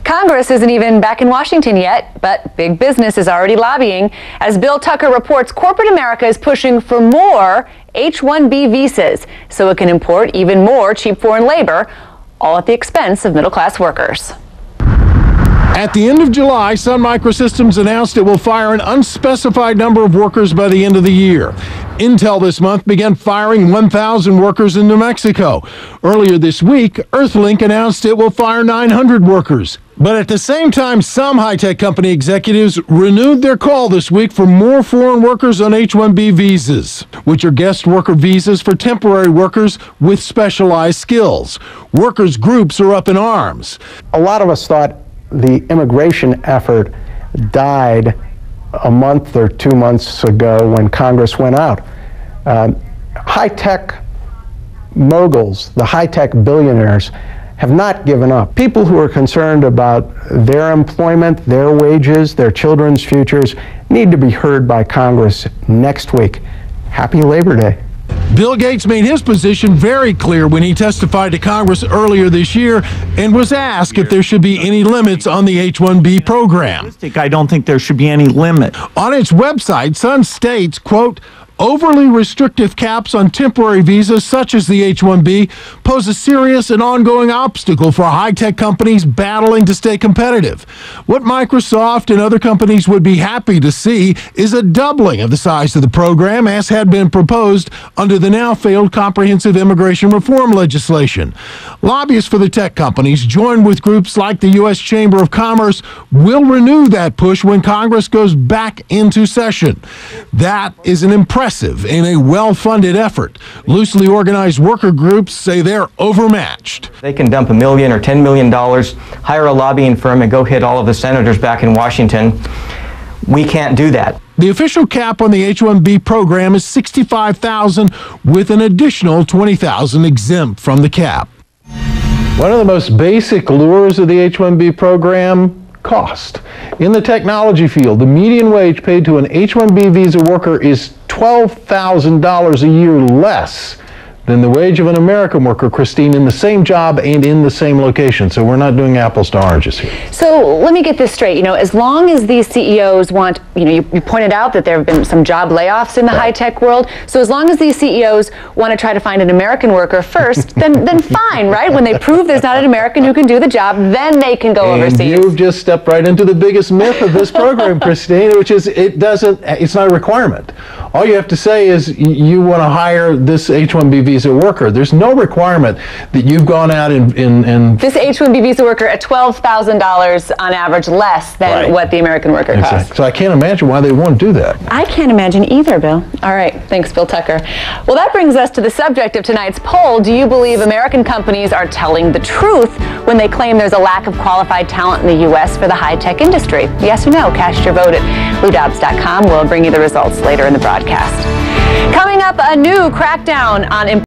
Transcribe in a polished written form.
Congress isn't even back in Washington yet, but big business is already lobbying. As Bill Tucker reports, corporate America is pushing for more H-1B visas so it can import even more cheap foreign labor, all at the expense of middle-class workers. At the end of July, Sun Microsystems announced it will fire an unspecified number of workers by the end of the year. Intel this month began firing 1,000 workers in New Mexico. Earlier this week, Earthlink announced it will fire 900 workers. But at the same time, some high-tech company executives renewed their call this week for more foreign workers on H-1B visas, which are guest worker visas for temporary workers with specialized skills. Workers' groups are up in arms. A lot of us thought the immigration effort died a month or 2 months ago when Congress went out. High-tech moguls, the high-tech billionaires, have not given up. People who are concerned about their employment, their wages, their children's futures need to be heard by Congress next week. Happy Labor Day. Bill Gates made his position very clear when he testified to Congress earlier this year and was asked if there should be any limits on the H-1B program. I don't think there should be any limit. On its website, Sun states, quote, overly restrictive caps on temporary visas such as the H-1B pose a serious and ongoing obstacle for high-tech companies battling to stay competitive. What Microsoft and other companies would be happy to see is a doubling of the size of the program as had been proposed under the now-failed comprehensive immigration reform legislation. Lobbyists for the tech companies, joined with groups like the U.S. Chamber of Commerce, will renew that push when Congress goes back into session. That is an impressive and a well-funded effort. Loosely organized worker groups say they're overmatched. They can dump $1 million or $10 million, hire a lobbying firm, and go hit all of the senators back in Washington. We can't do that. The official cap on the H-1B program is $65,000 with an additional $20,000 exempt from the cap. One of the most basic lures of the H-1B program, cost. In the technology field, the median wage paid to an H-1B visa worker is $12,000 a year less than the wage of an American worker, Christine, in the same job and in the same location. So we're not doing apples to oranges here. So let me get this straight. As long as these CEOs want, you pointed out that there have been some job layoffs in the high-tech world. So as long as these CEOs want to try to find an American worker first, then fine, right? When they prove there's not an American who can do the job, then they can go overseas. You've just stepped right into the biggest myth of this program, Christine, which is it's not a requirement. All you have to say is you want to hire this H-1B visa worker. There's no requirement that you've gone out and this H-1B visa worker at $12,000 on average less than what the American worker costs. So I can't imagine why they won't do that. I can't imagine either, Bill. All right. Thanks, Bill Tucker. Well, that brings us to the subject of tonight's poll. Do you believe American companies are telling the truth when they claim there's a lack of qualified talent in the U.S. for the high-tech industry? Yes or no? Cast your vote at LouDobbs.com. We'll bring you the results later in the broadcast. Coming up, a new crackdown on